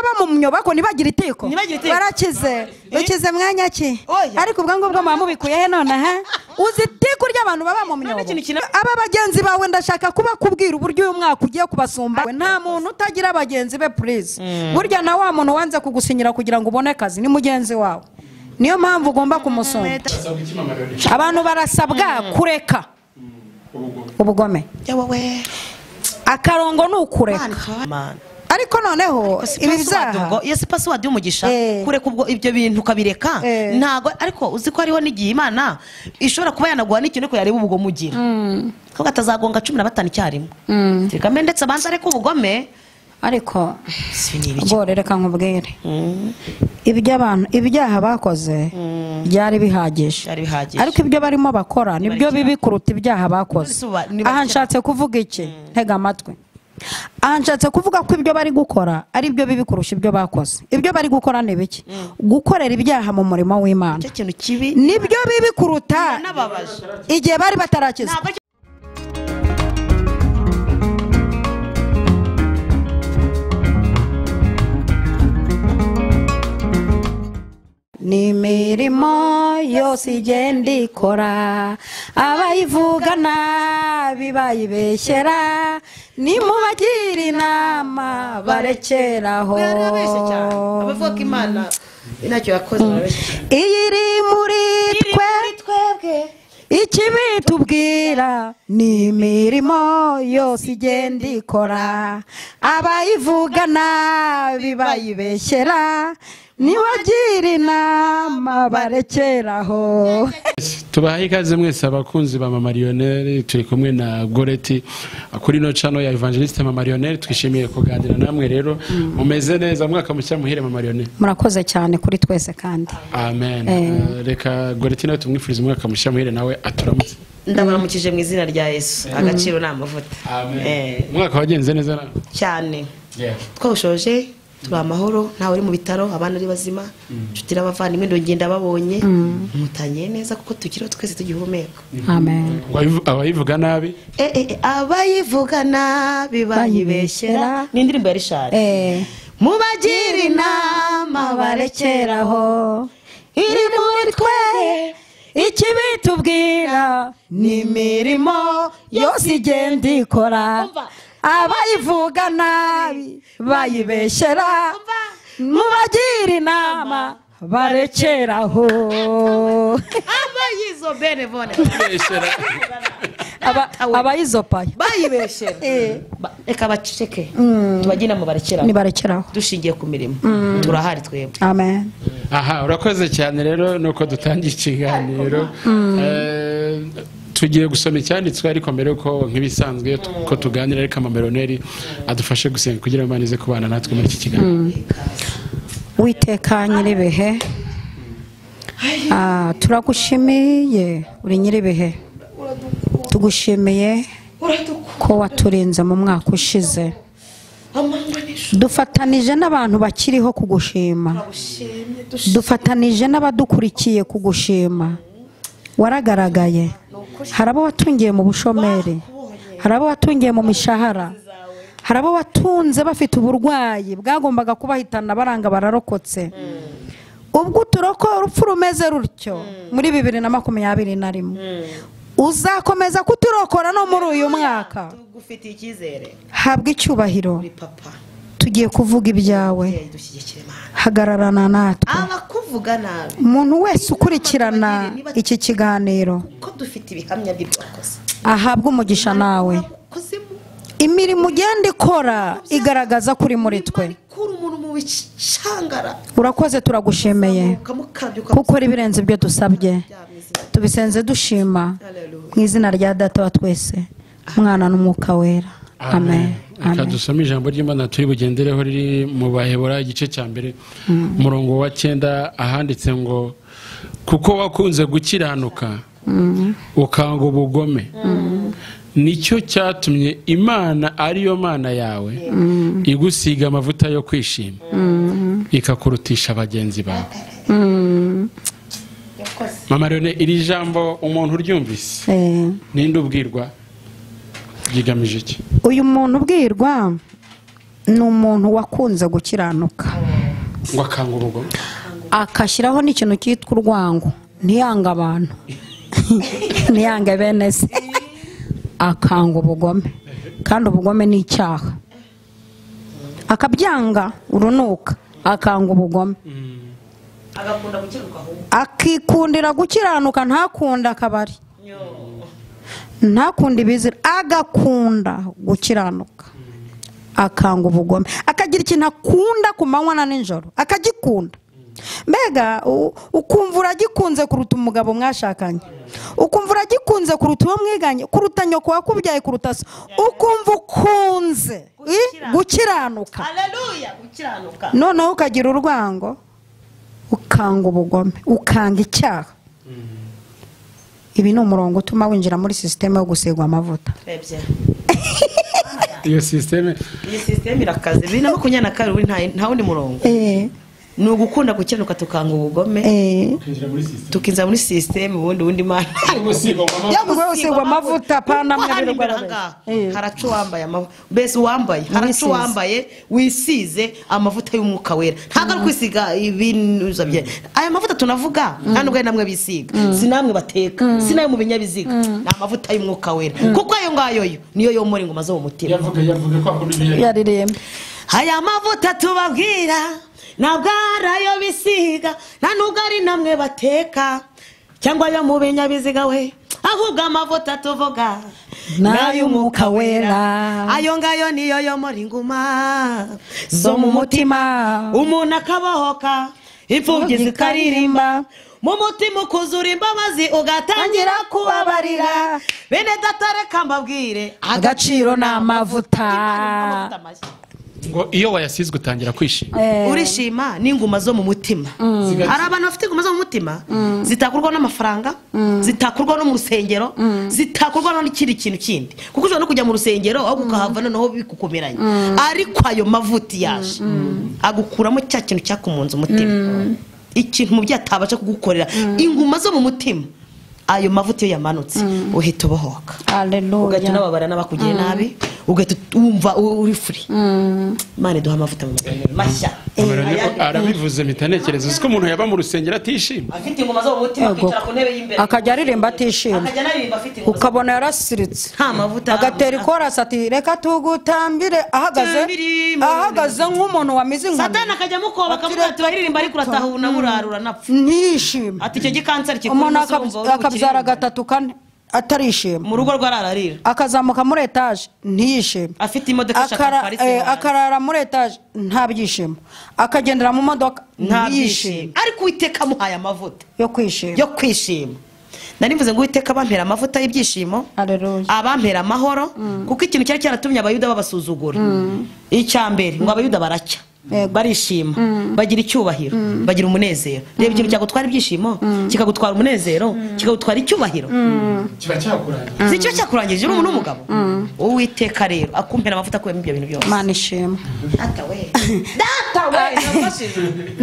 n'ababa mu myobo ko nibagira itiko barakize ukize mwanya ki ariko ubwo ngubwo mamubikuye he none ha uzi itiko ry'abantu baba mu myobo aba bagenzi bawe ndashaka kuba kubwira uburyo uyu mwaka ugiye kubasumba nta muntu utagira abagenzi be please burya na wa muntu wanze kugusinyira kugira ngo ubone akazi ni mugenzi wawe niyo mpamvu ugomba kumusumba abantu barasabwa kureka ubugome akarongo nukureka ariko noneho ibi bizaha yesi password y'umugisha kureka ubwo ibyo bintu ukabireka ntago ariko uzi ko ariho n'igihe Imana ishobora kuba yanaguha n'ikintu ko yareba ubwo mugira ko gatazagonga 15 icyarimwe tigame ndetse abanza ariko ubugome ariko gore reka nkubwire ibyaha bakoze byari bihagije ariko ibyo barimo bakora nibyo bibi kuruta ibyaha bakoze aha nshatse kuvuga iki ntega amatwi aha nshatse kuvuga ko ibyo bari gukora ari byo bibi kurusha ibyo bakoze ibyo bari gukora ni biki gukorera ibyaha mu murimo w'Imana nibyo bibi kuruta igihe bari batarakiza ni imirimo yose igenda ikora abayivugana bibayibeshyera nimubagira inama barekeraho abavuga Imana inacyo yakoze iyi iri muri twebwe ikibi tubwira ni imirimo yose igenda ikora abayivugana bibayibeshyera nibagira inama barekeraho tubahaye ikaze mwese abakunzi ba Mama Lionel turi kumwe na Goreti kuri no channel ya Evangeliste Mama Lionel twishimiye kuganira namwe rero mumeze neza mwaka mushya muhire Mama Lionel murakoze cyane kuri twese kandi amen reka Goreti nawe tumwifurize umwaka mushya muhire nawe aturamutse ndabaramukije mu izina rya Yesu agaciro n'amavuta amen mwaka wagenze neza cyane twawushoje tuba amahoro ntawe uri mu bitaro abana ari bazima nshuti n'abavandimwe ndongenda babonye mutanye neza kuko tukiriho twese tugihumeka amen abayivuga nabi abayivuga nabi bayibeshyera ni indirimbo ya Richard mubagira inama barekeraho iri muri twe ikibi tubwira ni imirimo yose igenda ikora abayivuga nabi bayibeshyera mubagira inama barekeraho abayizo benevone abayizopaye bayibeshyera reka baceceke tubagina mu barekeraho ni barekeraho dushingiye ku mirimo turahari twebwe amen aha urakoze cyane rero nuko dutangiye ikiganiro tugiye gusoma icyanditswe ariko mbere yuko nk'ibisanzwe ko tuganira ariko Mama Lionel adufashe gusenga kugira ngo banize kubana natwe muri iki kiganiro Witeka nyiribihe turagushimiye uri nyiribihe tugushimiye ko waturinze mu mwaka ushize dufatanije n'abantu bakiriho kugushima dufatanije n'abadukurikiye kugushima waragaragaye hari abo watungiye mu bushomeri hari abo watungiye mu mishahara hari abo watunze bafite uburwayi bwagombaga kubahitana baranga bararokotse ubwo uturokora urupfu rumeze rutyo muri 2021 uzakomeza kuturokora no muri uyu mwaka tugufitiye icyizere habwa icyubahiro tugiye kuvuga ibyawe hagararana natwe abakuvuga nabi umuntu wese ukurikirana iki kiganiro ko dufite ibihamya by'ibyakoze ahabwa umugisha nawe imirimo ugenda ikora igaragaza kuri muri twe urakoze turagushemeye kuko ari birenze ibyo dusabye tubisenze dushima mu izina rya Data wa twese Mwana n'Umwuka wera amen kadusoma ijambo ry'Imana turi bugendereho riri mu Bahebura igice cya mbere umurongo wa 9 ahanditse ngo kuko wakunze gukiranuka ukanga ubugome nicyo cyatumye Imana ariyo Mana yawe igusiga amavuta yo kwishima ikakurutisha abagenzi bawe Mama Lionel iri jambo umuntu uryumvise ninde ubwirwa yigamije iki uyu muntu ubwirwa ni umuntu wakunze gukiranuka ngo akanga ubugome akashyiraho n'ikintu cyitwa urwango ntiyanga abantu ntiyange bene se akanga ubugome kandi ubugome ni icyaha akabyanga urunuka akanga ubugome akikundira gukiranuka ntakunda akabari ntakunda ibizira agakunda gukiranuka akanga ubugome akagira ikintu akunda ku manywa na nijoro akagikunda mbega ukumva uragikunze kuruta umugabo mwashakanye ukumva uragikunze kuruta uwo mwiganye kuruta nyoko wakubyaye kuruta so ukumva ukunze gukiranuka noneho ukagira urwango ukanga ubugome ukanga icyaha ibi ni umurongo utuma winjira muri sisiteme yo gusigwa amavuta iyo sisiteme irakaze 2022 nta wundi murongo ni ugukunda gukiranuka tukanga ubugome tukinza muri system ubundi mana yagusigwa amavuta pana haracu wambaye bese wambaye haracu wambaye wisize amavuta y'umwuka wera ntago kwisiga ibintu zabye aya mavuta tunavuga nta nubwo namwe bisiga sinamwe bateka sinayo mu binyabiziga na amavuta y'umwuka wera kuko ayo ngayo niyo yo muri ngoma zo mu mutima yavuga ko akunda yarirembe aya mavuta tubabwira ntabwo arayo bisiga nta nubwo ari namwe bateka cyangwa yo mu binyabiziga we ahubwo amavuta tuvuga n'ay'umwuka wera ayo ngayo niyo yo muri nguma zo mu mutima umuntu akabohoka imfubyi zikaririmba mu mutima ukuzura imbabazi ugatangira kubabarira bene datareka mbabwire agaciro n'amavuta ngo iyo wayasizwe utangira kwishima urishima n'inguma zo mu mutima hari abantu bafite inguma zo mu mutima zitakurwa n'amafaranga zitakurwa no mu rusengero zitakurwa no n'ikindi kintu kindi kuko ushobora no kujya mu rusengero aho ukahava noneho bikukomeranye ariko ayo mavuti yaje agukuramo cya kintu cyakumunza umutima ikintu mu byatabasha kugukorera inguma zo mu mutima ayo mavuti yo yamanutse uhita ubohoka ugahita unababara n'abakugiye nabi ugahita wumva uri free Imana duha amavuta mu mashya arabivuze mitanekereza uko umuntu yaba mu rusengero atishima afite ingoma zo mu mutima kwicara ku ntebe y'imbere akajya aririmba atishima ukabona yarasiritse nta mavuta agatera ikorasi ati reka tugutambire ahagaze nk'umuntu wamize inkoni Satani akajya mukoba akavuga turaririmba ariko uratahuna burarura napfa ntishima ati icyo gikanseri umuntu akabyara gatatu kane atarishima mu rugo rwarararira akazamuka muri etaje ntiyishime afite imodoka akarara muri etaje nta byishimo akagendera mu modoka nta byishimo ariko Uwiteka amuhaye amavuta yo kwishima nanivuze ngo Uwiteka bampera amavuta y'ibyishimo abampera amahoro kuko ikintu cyari cyaratumye abayuda babasuzugura icyambere ngo abayuda baracya barishima bagira icyubahiro bagira umunezero reba ikintu cyagutwara ibyishimo kikagutwara umunezero kikagutwara icyubahiro kiba cyakurangije si cyo cyakurangije uri umuntu w'umugabo Uwiteka rero akumpera amavuta akuyemo ibyo bintu byose Mana ishimwe data we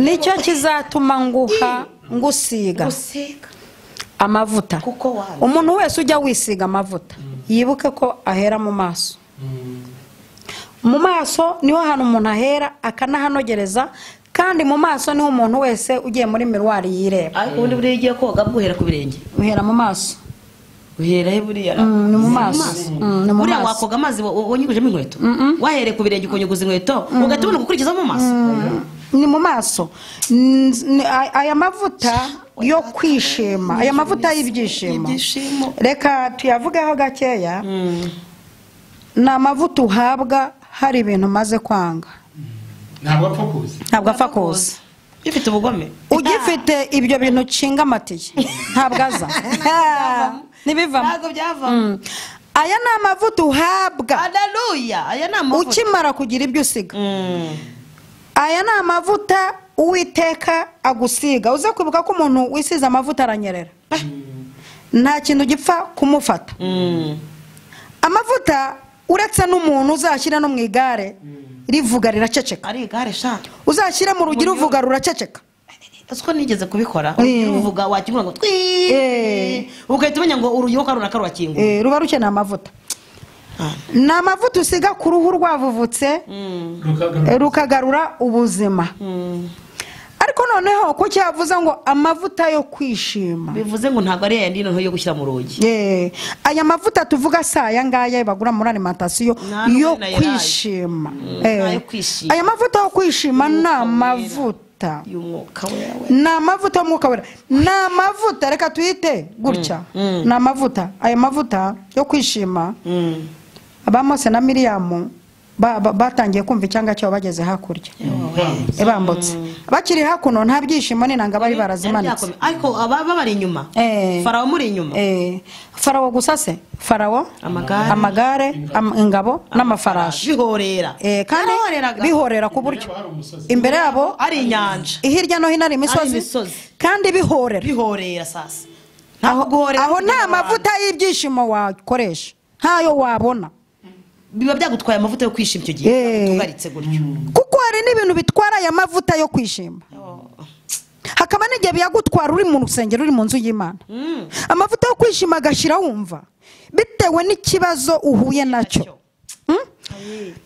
nicyo kizatuma ngusiga amavuta umuntu wese ujya wisiga amavuta yibuke ko ahera mu maso niho hantu umuntu ahera akanahanogereza kandi mu maso niho umuntu wese ugiye muri miruwari yireba ariko ubundi buriya ugiye koga buhera ku birenge uhera mu maso uhera he buriya ni mu maso buriya wakoga amazi wanyugujemo inkweto wahereye ku birenge ukonyuguza inkweto ugahita ubona gukurikiza mu maso ni mu maso aya mavuta yo kwishima aya mavuta y'ibyishimo reka tuyavugeho gakeya ni amavuta uhabwa hari ibintu umaze kwanga ntabwo apfa kuza ufite ubugome ugifite ibyo bintu nshinga amatiye ntabwo aza ntibivamo aya ni amavuta uhabwa ukimara kugira ibyo usiga aya ni amavuta Uwiteka agusiga uze kwibuka ko umuntu wisize amavuta aranyerera nta kintu gipfa kumufata amavuta uretse n'umuntu uzashyira no mu igare rivuga riraceceka ari igare sha uzashyira mu rugi ruvuga ruraceceka Uko nigeze kubikora uvuga wakingura ngo ugahita umenya ngo urugi runaka rurakinguye ruba rukeneye amavuta ni amavuta usiga ku ruhu rwavuvutse rukagarura ubuzima. Ariko noneho ko cyavuze ngo amavuta yo kwishima, bivuze ngo ntabwo ari yandi nto yo gushyira mu rugi. Aya mavuta tuvuga saya ngaya bagura muri alimentation yo kwishima. Aya mavuta yo kwishima ni amavuta y'umwuka wera. Ni amavuta y'umwuka wera. Ni amavuta reka tuyite gutya. Ni amavuta. Aya mavuta yo kwishima abamose na Miriyamu batangiye kumva icyanga cyo bageze hakurya. Bambutse bakiri hakuno nta byishimo n'inanga bari barazimanitse. Ariko ababa bari inyuma, Farawo muri inyuma. Farawo gusa se, Farawo amagare ingabo n'amafarashi bihorera. Kandi bihorera ku buryo imbere yabo ari inyanja, hirya no hino ari imisozi kandi bihorera sasa. Aho nta mavuta y'ibyishimo wakoresha, ntayo wabona. Biba byagutwaye amavuta yo kwishima icyo gihe tugaritse gutyo, kuko hari n'ibintu bitwara aya mavuta yo kwishima. Hakaba n'igihe byagutwara uri mu rusengero, uri mu nzu y'Imana, amavuta yo kwishima agashira wumva bitewe n'ikibazo uhuye nacyo.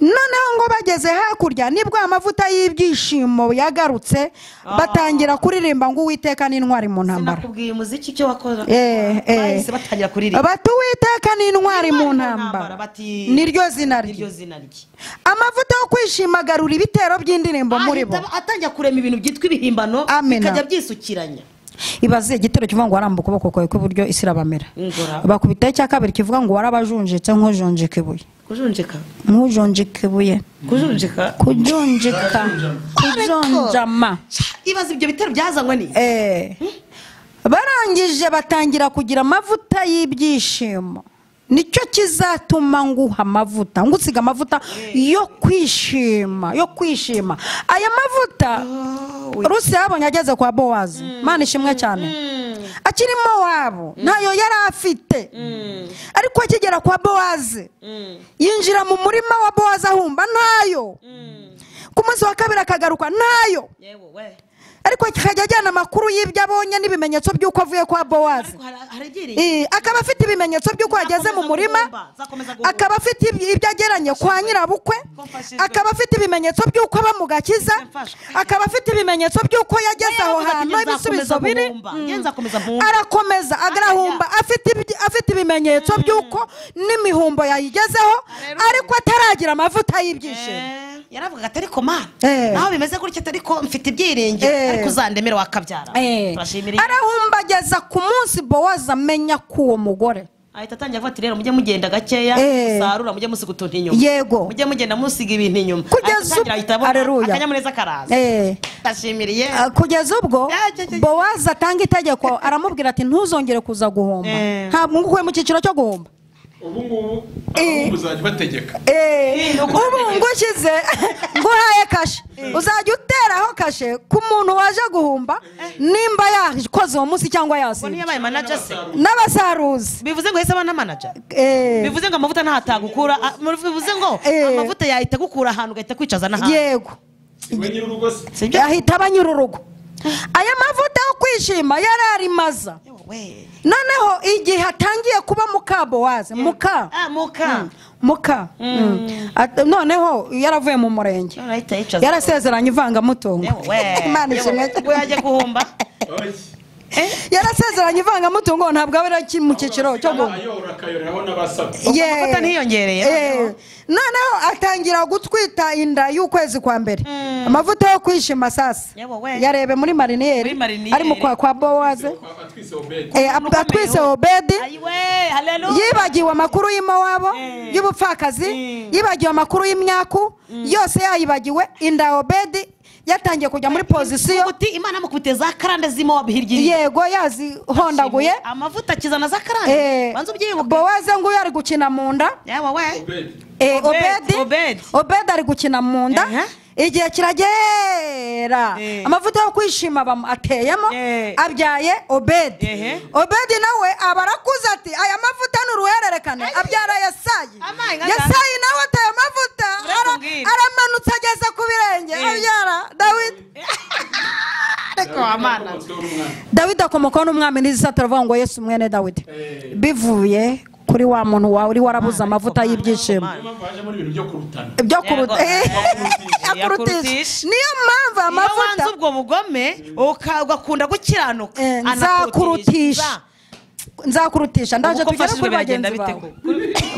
Noneho ngo bageze hakurya nibwo amavuta y'ibyishimo yagarutse, batangira kuririmba ngo Uwiteka ni intwari mu ntambara. Sinakubwiye umuziki icyo wakora. Bahise batangira kuririmba bati Uwiteka ni intwari mu ntambara, niryo zina rye. Amavuta yo kwishima agarura ibitero by'indirimbo muri bo, atangira kurema ibintu byitwa ibihimbano bikajya byisukiranya. Ibaze igitero kivuga ngo warambuka ukuboko kwawe kw'iburyo isi irabamera. Bakubita icya kabiri kivuga ngo warabajunjitse nk'ujonjeka ibuye. Kujonjeka nk'ujonjeka ibuye. Kujonjama. Ibaze ibyo bitero byazanywe ni barangije batangira kugira amavuta y'ibyishimo. Nicyo kizatuma nguha amavuta, ngusiga amavuta yo kwishima, Aya mavuta Rusi yabonye ageze kwa Bowazi, Mana ishimwe cyane, akirimo wabo nayo yari afite. Ariko akigera kwa Bowazi yinjira mu murima wa Bowazi ahumba nayo, ku munsi wa kabiri akagaruka nayo. Ariko akajya ajyana amakuru y'ibyo abonye n'ibimenyetso by'uko avuye kwa Bowazi. Akaba afite ibimenyetso by'uko yageze mu murima, akaba afite ibyo ageranye kwa nyirabukwe, akaba afite ibimenyetso by'uko aba mu gakiza, akaba afite ibimenyetso by'uko yageze aho hantu ibisubizo biri. Arakomeza agarahumba afite ibimenyetso by'uko n'imihumbo yayigezeho, ariko ataragira amavuta y'ibyishimo. Yaravuga ati ariko Mana naho bimeze gutya ariko mfite ibyiringiro, ariko uzandemera wakabyara. Arahumba ageza ku munsi Bowazi amenya ko uwo mugore ahita atangira avuga ati rero mujye mugenda gakeya, sarura mujye musiga utuntu inyuma, yego mujye mugenda musiga ibintu inyuma, kugeza akanyamuneza karaza. Ndashimiriye kugeza ubwo Bowazi atanga itegeko, aramubwira ati ntuzongere kuza guhomba. Ntabwo ngukuye mu cyiciro cyo guhomba. Ubu uzajya bategeka. Ubu ngushyize nguhaye kashe, uzajya uteraho kashe ku muntu waje guhumba nimba yakoze uwo munsi cyangwa yasinze. Yabaye manager se n'abasaruzi. Bivuze ngo hese abana manager. Bivuze ngo amavuta ntatagukura, bivuze ngo amavuta yahita gukura ahantu gahita kwicaza n'ahantu. Yego. Yahita abanyururugo. Aya mavuta yo kwishima yararimaza. Noneho igihe hatangiye kuba muka Bowazi, muka noneho yaravuye mu murenge, yarasezeranye ivangamutungo. Imana ishimwe yaje guhumba. Yarasezeranye ivangamutungo, ntabwo aba ari mu cyiciro cyo guhumba. Noneho atangira gutwita inda y'ukwezi kwa mbere. Amavuta yo kwishima sasa yarebe muri mariniyeri ari mu kwa Bowazi, atwise Obedi. Yibagiwe amakuru y'Imowabu y'ubupfakazi, yibagiwe amakuru y'imyaku yose, yayibagiwe. Inda Obedi yatangiye kujya muri pozisiyo, Imana mukubite za karande z'Imowabu hirya. Yego yazihondaguye amavuta kizana za karande. Banzo byiyubuka Bowazi ngo yari gukina mu nda. Obedi ari gukina mu nda. Igihe kiragera amavuta yo kwishima ateyemo, abyaye Obedi. Obedi nawe abarakuza ati aya mavuta n'uruhererekane, abyara Yesayi. Yesayi nawe ateye amavuta, aramanutse ageze ku birenge, abyara Dawidi. Dawidi akomokaho n'umwami n'izisa turavuga ngo Yesu mwene Dawidi. Bivuye kuri wa muntu wawe uri warabuze amavuta y'ibyishimo byo kurutisha. Niyo mpamvu amavuta ubwo bugome ugakunda gukiranuka nzakurutisha ndaje tugere kuri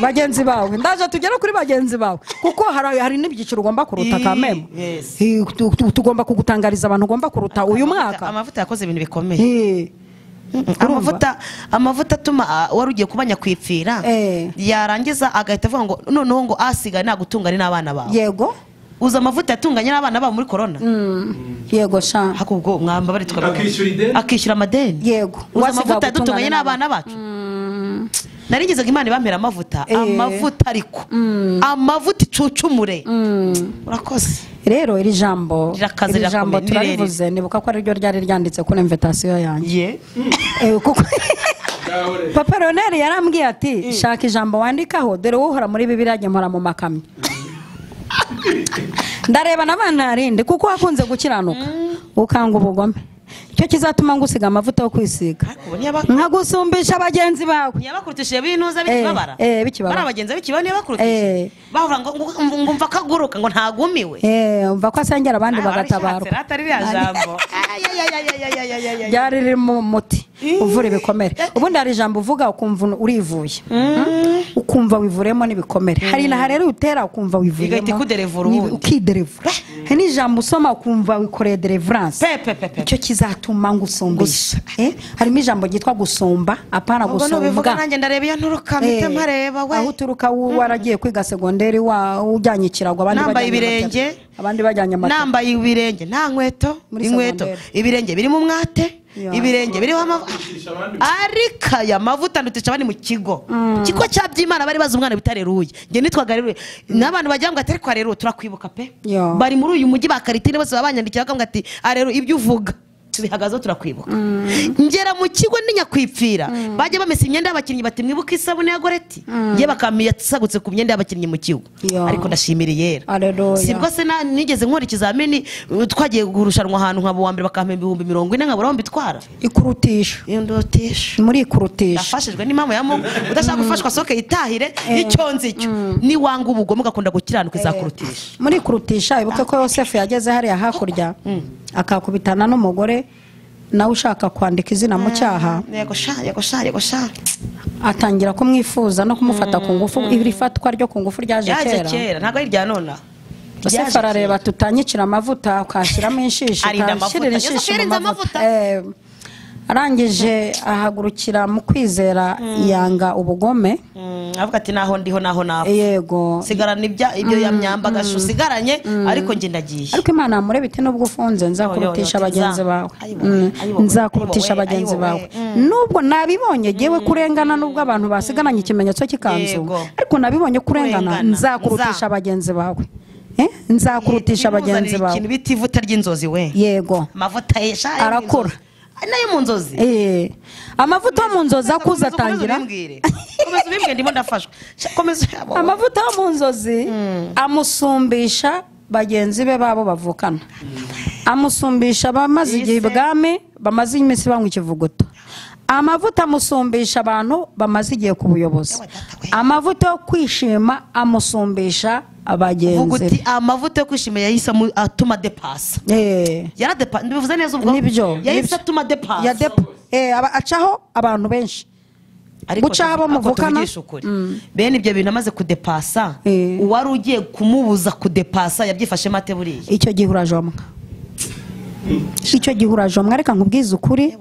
bagenzi bawe ndaje tugere kuri bagenzi bawe kuko hari n'ibyiciro ugomba kuruta kamemo. Tugomba kugutangariza abantu ugomba kuruta uyu mwaka. Amavuta yakoze ibintu bikomeye. Amavuta atuma wari ugiye kuba nyakwipfira yarangiza agahita avuga ngo noneho ngo asigaye nagutungane n'abana bawe. Yego uza amavuta yatunganye n'abana babo muri corona. Yego sha hakubwo mwamba bari akishyura amadeni. Yego uza amavuta yatunganye n'abana bacu. Narigezaga Imana bampera amavuta ariko amavuta icucumure. Urakoze rero iri jambo turarivuze nibuka ko ari ryo ryari ryanditse kuri invitation yanjye. Kuko Papa Leonel yarambwiye ati shaka ijambo wandikaho dore wohora muri Bibiliya mpora mu makamyo. Ndareba n'abana arinde kuko wakunze gukiranuka ukanga ubugome. Cyo kizatuma ngusiga amavuta yo kwisiga nkagusumbisha abagenzi bawe. Yabakurutishije binuza bikibabara. Bari abagenzi bikibone yabakurutishije bavuga ngo ngumva kaguruka ngo ntagumiwe. Umva ko asengera abandi bagatabarwa. Byari riri mu muti uvura ibikomere. Ubundi hari ijambo uvuga ukumva urivuye ukumva wivuremo n'ibikomere. Hari na rero utera ukumva wivuremo ukiderevura. Hari n'ijambo usoma ukumva wikoreye deliverance. Icyo kizatuma ngusumbisha. Harimo ijambo ryitwa gusumba apana gusumbwa. Nanjye ndareba iyo nturuka mpite mpareba we. Aho uturuka waragiye kwiga segonderi ujyanye ikirago abandi bajyanye amata. Nambaye ibirenge nta nkweto ibirenge biri mu mwate ibirenge biriho ariko aya mavuta ndutisha abandi mu kigo cya by'Imana bari baza umwana bitareruye. Nge nitwaga rero n'abantu bajya ngo atari kwa rero turakwibuka pe bari muri uyu mujyi bakaritine bose babanyandikira bakambwa ati rero ibyo uvuga tubihagazeho turakwibuka. Ngera mu kigo n'inyakwipfira bajya bamesa imyenda y'abakinnyi bati mwibuka isabune ya Goreti nge bakamiye tsagutse ku myenda y'abakinnyi mu kigo. Ariko ndashimira yera sibwo se nigeze nkora ikizamini twagiye gurushanwa ahantu nkabo wa mbere bakampemba 40 nkabura aho mbitwara ikurutisha muri ikurutisha. Yafashijwe n'impamvu yamo udashaka gufashwa soke itahire icyonzi cyo ni wanga ubugome gakunda gukiranuka izakurutisha. Muri kurutisha ibuke ko Yosefu yageze hariya hakurya akakubitana n'umugore nawe ushaka kwandika izina mu cyaha. Yego sha atangira kumwifuza no kumufata ku ngufu. Iri fatwa ryo ku ngufu ryaje kera ntago ari rya nona. Yosefu arareba tutanyicira amavuta ukashyiramo inshishi ukashyirira inshishi mu mavuta. Arangije ahagurukira mu kwizera yanga ubugome. Avuga ati naho ndiho naho napo. Yego sigarana ibyo yamyambaga sigaranye ariko nge ndagiye. Ariko Imana murebe iti nubwo ufunze nzakurutisha abagenzi bawe. Nzakurutisha abagenzi bawe nubwo nabibonye jewe kurengana nubwo abantu basigananye ikimenyetso cy'ikanzu ariko nabibonye kurengana nzakurutisha abagenzi bawe. Nzakurutisha abagenzi bawe. Ikintu biti ivuta ry'inzozi we. Yego amavuta yesha arakura nayo mu nzozi. Amavuta mu nzozi akuza atangira komeza ubimbwe ndimo ndafashwa komeza amavuta mu nzozi amusumbisha bagenzi be babo bavukana. Amusumbisha bamaze igihe ibwami bamaze iminsi banywa ikivuguto. Amavuta amusumbisha abantu bamaze igihe ku buyobozi. Amavuta yo kwishima amusumbisha abagenzi. Amavuta yo kwishima yahise atuma depasa. Ndibivuze neza ubwo nibyo yahise atuma depasa. Acaho abantu benshi gucaho abo muvukana. Bene ibyo bintu amaze kudepasa uwari ugiye kumubuza kudepasa yabyifashe mate buriya. Icyo gihe urajomwa reka nkubwize ukuri.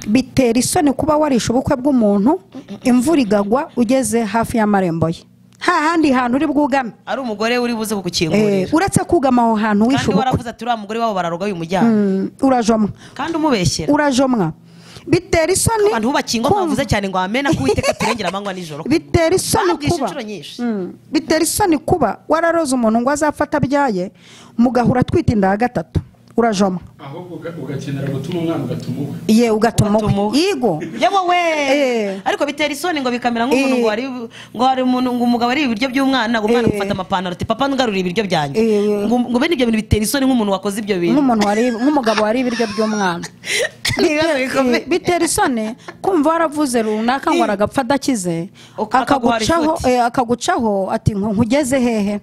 Bitera isoni kuba warisha ubukwe bw'umuntu imvura igagwa ugeze hafi y'amarembo ye. Hahandi hantu uri bwugame ari umugore uri buze kukikingurira. Uretse kugama aho hantu wisha ubukwe. Kandi waravuze ati uriya mugore wabo bararoga uyu mujyana. Urajomwa kandi umubeshyera. Urajomwa bitera isoni abantu hubakingwa mwavuze cyane ngo amena kuwiteka turengera amanywa nijoro. Bitera isoni kuba bitera isoni kuba wararoza umuntu ngo azafata byaye mugahura twita inda ya gatatu. Urajomwa ahubwo ugakenera gutuma umwana ugatuma uwe. Ye ugatuma yigo yewe we. Ariko bitera isoni ngo bikamera nk'umuntu ngo hari umuntu ngo umugabo ari ibiryo by'umwana ngo umwana gufata amapantaro ati papa ngarura ibiryo byanjye ngo bene ibyo bintu bitera isoni nk'umuntu wakoze ibyo bintu nk'umugabo wari ibiryo by'umwana. bitera isoni kumva waravuze runaka ngo aragapfa adakize akagucaho ati nkugeze hehe.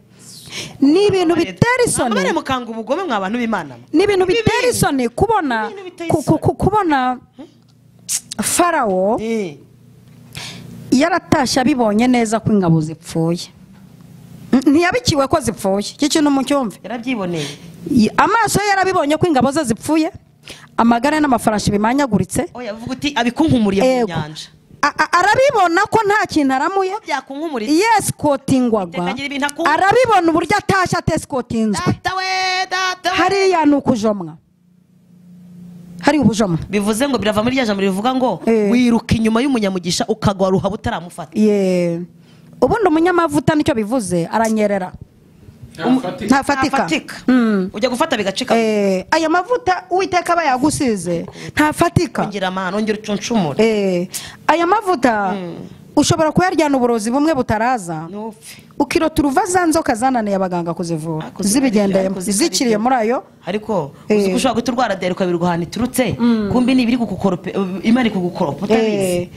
Ni ibintu bitera isoni. Nabare mukanga ubugome mwa bantu b'Imana. Ni ibintu bitera isoni kubona Farawo yaratashye abibonye neza ko ingabo zipfuye. Ntiyabikiwe ko zipfuye. Iki kintu mucyumve. Yarabyiboneye. Amaso ye yarabibonye ko ingabo ze zipfuye. Amagare n'amafarashi bimanyaguritse. Oya vuga uti abikunkumuriye mu nyanja. Arabibona ko nta kintu aramuye. Yes kotingwaga. Arabibona uburyo atashye atesikotinzwe. Hariya ni ukujomwa. Hari ubujomwa. Bivuze ngo birava muri rya jambo rivuga ngo wiruka inyuma y'umunyamugisha ukagwa ruha butaramufata. Ubundi umunyamavuta nicyo bivuze aranyerera. Ntafatika. Ujya gufata bigacika. Aya mavuta Uwiteka bayagusize ntafatika. Ongera amahano ongera ucuncumure. Aya mavuta ushobora kuyaryana uburozi bumwe butaraza. Ukirota uruva za nzoka zananiye abaganga kuzivura. Zibigendeye zikiriye muri ayo. Ariko ushobora guturwara dereka birguhana iturutse kumbi nibiri kugukoropa imari kugukoropa utabizi.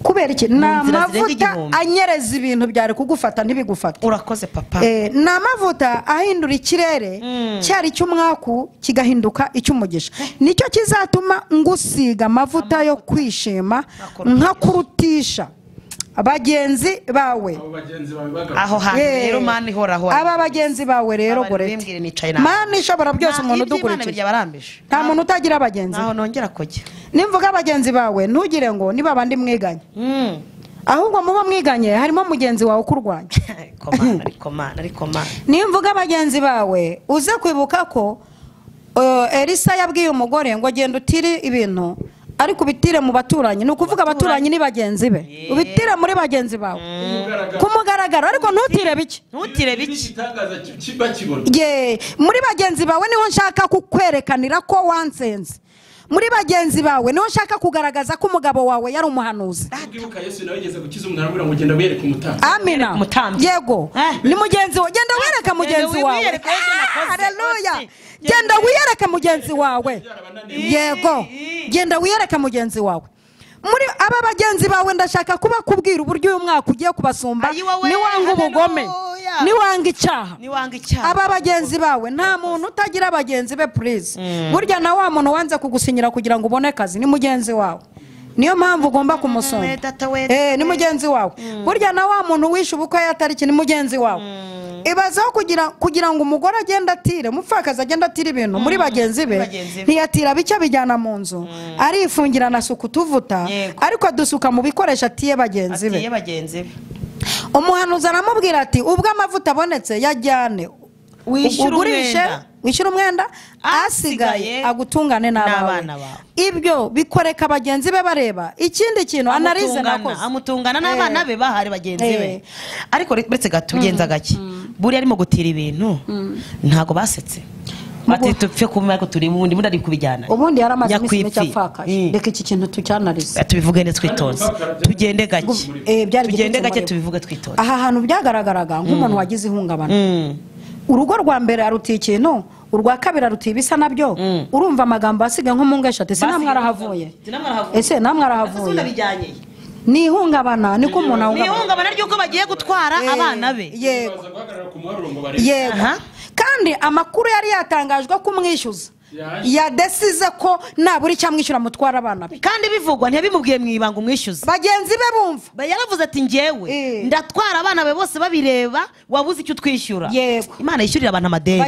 Kubera iki namavuta anyereza ibintu byari kugufata ntibigufata. Urakoze papa. Namavuta ahindura ikirere cyari cy'umwaku kigahinduka icy'umugisha. Nicyo kizatuma ngusiga amavuta yo kwishima nkakurutisha abagenzi bawe. Aho hantu rero mani horaho. Aba bagenzi bawe rero gorete. Mani ishobora byose umuntu udukurikiye. Nta muntu utagira abagenzi. Aho nongera kujya. Nimvuga abagenzi bawe ntugire ngo niba bandi mwiganye. Ahubwo muba mwiganye harimo mugenzi wawe kurwanya. Ariko mana. Nimvuga abagenzi bawe uze kwibuka ko Elisa yabwiye umugore ngo agenda utire ibintu ariko ubitire mu baturanyi. Ni ukuvuga abaturanyi ni bagenzi be. Ubitire muri bagenzi bawe kumugaragara ariko ntutire biki. Muri bagenzi bawe niho nshaka kukwerekanira ko wansenze. Muri bagenzi bawe niho nshaka kugaragaza ko umugabo wawe yari umuhanuzi. Amina. Yego. Ni mugenzi wawe. Genda wereka mugenzi wawe. Haleluya. Genda wiyereke mugenzi wawe. Yego. Genda wiyereke mugenzi wawe. Muri aba bagenzi bawe ndashaka kuba kubwira uburyo uyu mwaka ugiye kubasumba. Niwanga ubugome. Niwanga icyaha. Aba bagenzi bawe nta muntu utagira abagenzi be please. Burya na wa muntu wanze kugusinyira kugira ngo ubone kazi ni mugenzi wawe. Niyo mpamvu ugomba kumusoma. Ni mugenzi wawe. Burya na wa muntu wishe ubukwe yatariki ni mugenzi wawe. Ibazaho kugira ngo umugore agenda atire mupfakaza agenda atire ibintu muri bagenzi be ntiyatira bice bijyana mu nzu arifungira na suku tuvuta ariko dusuka mu bikoresho atiye bagenzi be. Umuhanuzi aramubwira ati ubwo amavuta abonetse yajyane wishyura umwenda asigaye agutungane n'abana bawe. Ibyo bikoreka bagenzi be bareba. Ikindi kintu analize nakoze amutungana n'abana be bahari bagenzi be. Ariko uretse gato ugenza gake buri arimo gutira ibintu ntago basetse bati tupfe kumwe ko turi mundi muri kubijyana. Ubundi yaramaze iminsi cyafakaje. Reka iki kintu tucyanalize tubivuge ne twitonze tugende gake. Tugende gake tubivuge twitonze. Aha hantu byagaragaraga nk'umuntu wagize ihungabana. Urugo rwa mbere arutiye ikintu urwa kabiri arutiye ibisa nabyo. Urumva amagambo asiga nko mu ngeshate sinamwe arahavuye. Ese namwe arahavuye. Ni ihungabana niko umuntu ahungabana. Ni ihungabana ryuko bagiye gutwara abana be. Yego. Kandi amakuru yari yatangajwe ko umwishyuza yadesize ko naburi icyo amwishyura mutwara abana be. Kandi bivugwa ntibimubwiye mu ibanga umwishyuza. Bagenzi be bumva. Yaravuze ati ngewe ndatwara abana be bose babireba wabuze icyo twishyura. Imana yishyurira abantu amadeni.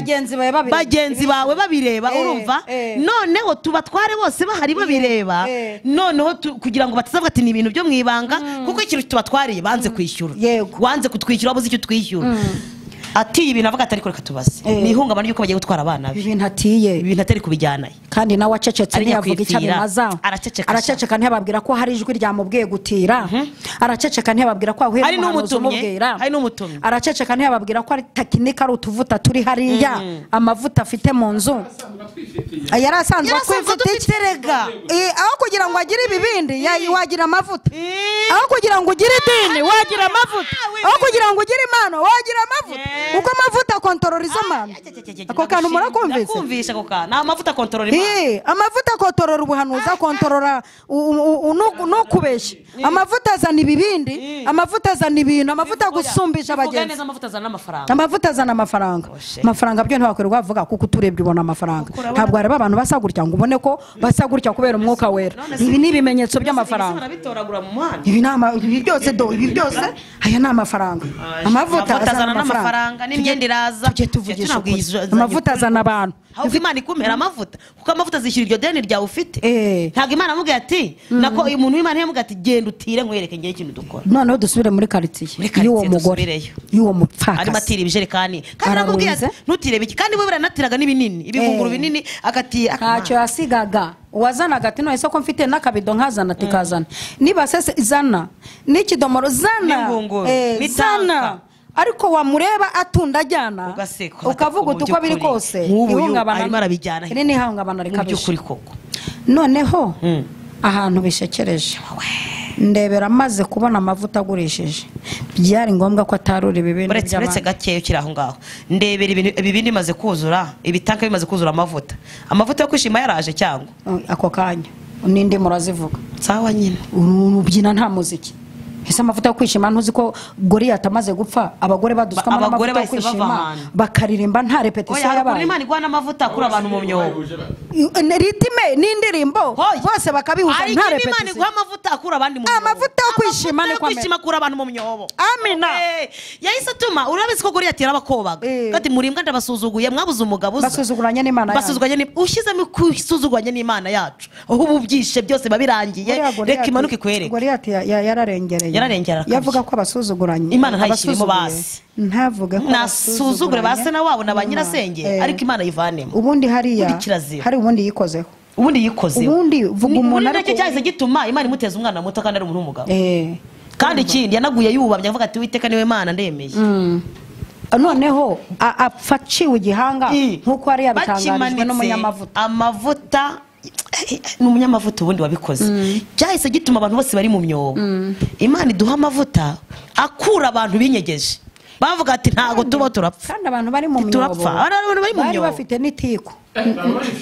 Bagenzi bawe babireba urumva. Noneho tubatware bose bahari babireba. Noneho kugira ngo batazavuga ati ni ibintu byo mu ibanga kuko ikintu tubatwariye banze kwishyura. Wanze kutwishyura wabuze icyo twishyura. Ati ibintu avuga atari kureka tubaze. Ni ihungabana ryuko bagiye gutwara abana be. Ibintu atiye. Ibintu atari kubijyana. Kandi nawe acecetse ntiyavuga icyo bimaza. Araceceka ntiyababwira ko hari ijwi ryamubwiye gutira. Araceceka ntiyababwira ko ahuye n'umuhanuzi umubwira. Araceceka ntiyababwira ko ari tekinika ari utuvuta turi hariya amavuta afite mu nzu. Yari asanzwe kwifite rega. Aho kugira ngo agire ibibindi wagira amavuta. Aho kugira ngo ugire idini wagira amavuta. Aho kugira ngo ugire impano wagira amavuta. uko amavuta akontorora izo mana ako kantu murakumvise kumvisha ako kantu amavuta akontorora imana amavuta akontorora ubuhanuzi akontorora no kubeshya amavuta azana ibibindi amavuta azana ibintu amavuta gusumbisha abagenzi amavuta azana amafaranga byo ntiwakwirwa bavuga kuko uturebye ubona amafaranga ntabwo hareba abantu basa gutya ngo ubone ko basa gutya kubera umwuka wera ibi ni ibimenyetso by'amafaranga ibi byose aya ni amafaranga amavuta azana amafaranga n'imyenda iraza amavuta azana abantu ahubwo imana ikumera amavuta kuko amavuta zishyura iryo deni ryawe ufite ntabwo imana amubwira ati nako uyu muntu w'imana yamubwira ati genda utire nkwereke ngewe ikintu dukora noneho dusubire muri karitsiye y'uwo mugore y'uwo mupfakazi arimo atira ibijerekani kandi aramubwira ati ntutire biki kandi we baranatiraga n'ibinini ibigunguru binini agatiye ntacyo yasigaga uwazanaga ati none ko mfite n'akabido nkazana tikazana niba sese zana n'ikidomoro zana ariko wamureba atunda ajyana ukavuga uti uko biri kose ihungabana iri ni ihungabana rikabije noneho ahantu bishekereje ndebera amaze kubona amavuta agurishije byari ngombwa ko atarura ibibindi by'abandi uretse gakeyo kiri aho ngaho ndebera ibibindi bimaze kuzura ibitanka bimaze kuzura amavuta yo kwishima yaraje cyangwa ako kanya n'indi murazivuga sawa nyine urubyina nta muziki ese amavuta yo kwishima ntuzi ko Goriyati amaze gupfa abagore badusukamo amavuta yo kwishima bakaririmba nta repetition yabaye Imana igwa n'amavuta akura abantu mu myobo ritime n'indirimbo bose bakabihuza nta repetition Imana igwa amavuta akura abandi mu myobo amavuta yo kwishima ni kwishima akura abantu mu myobo amina yahise atuma urabizi ko Goriyati yarabakobaga kati murimbwa ndabasuzuguye mwabuze umugabo basuzuguranye n'Imana basuzuguranye ushyizemo kwisuzuguranye n'Imana yacu aho ububyishe byose babirangiye reka imanuke kwereka Goriyati yararengereye yavuga ko abasuzuguranye Imana ntayishirimo basi ntavuga ko nasuzugure base na wabo na banyirasenge ariko Imana yivanemo ubundi hariya hari ubundi yikozeho ubundi vuga umuntu ariko cyahise gituma Imana imuteza umwana muto kandi ari umuntu w'umugabo kandi ikindi yanaguye yubamye avuga ati Uwiteka niwe Mana ndemeye noneho apfaciwe igihanga nkuko ari yabitangarijwe n'umunyamavuta amavuta n'umunyamavuta ubundi wabikoze cyahise gituma abantu bose bari mu myobo Imana iduha amavuta akura abantu binyegeje bavuga ati ntago tuba turapfa kandi abantu bari mu myobo bari bafite n'itiko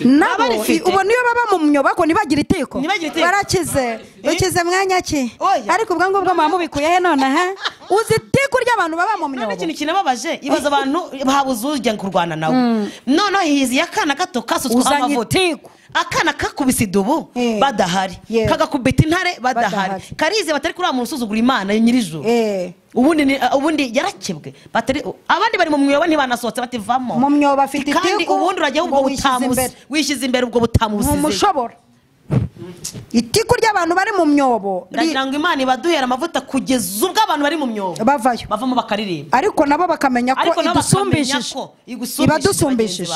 nabo ubona iyo baba mu myobo ko nibagira itiko barakize ukize mwanya ki ariko ubwo ngubwo mubikuye he none uzi itiko ry'abantu baba mu myobo ikintu kinababaje ibaza abantu babuze ujya kurwana nawe noneho hizi yakana gato kasutswe amavuta akana kakubise idubu badahari kagakubita intare badahari karize batari kuri muntu usuzugura Imana nyirijuru ubundi yarakebwe abandi bari mu myobo ntibanasohotse bativamo mu myobo afite itiko kandi ubundi urajya ubwo butamuzi wishize imbere ubwo butamubusize umushobora itiko ry'abantu bari mu myobo ndagira ngo Imana ibaduhera amavuta kugeza ubwo abantu bari mu myobo bavayo bavamo bakaririmba ariko nabo bakamenya ko idusumbishije ibadusumbishije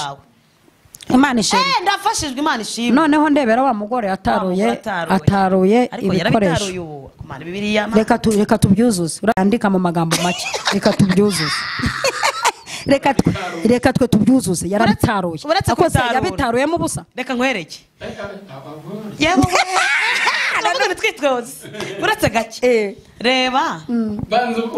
Imana ishimwe ndafashijwe Imana ishimwe noneho ndebera wa mugore ataruye ibikoresho reka tubyuzuze urandika mu magambo make reka tubyuzuze reka twe tubyuzuze yarabitaruye akose yabitaruyemo ubusa reka nkwereke yewe ndavuga bitwitwose uretse gake reba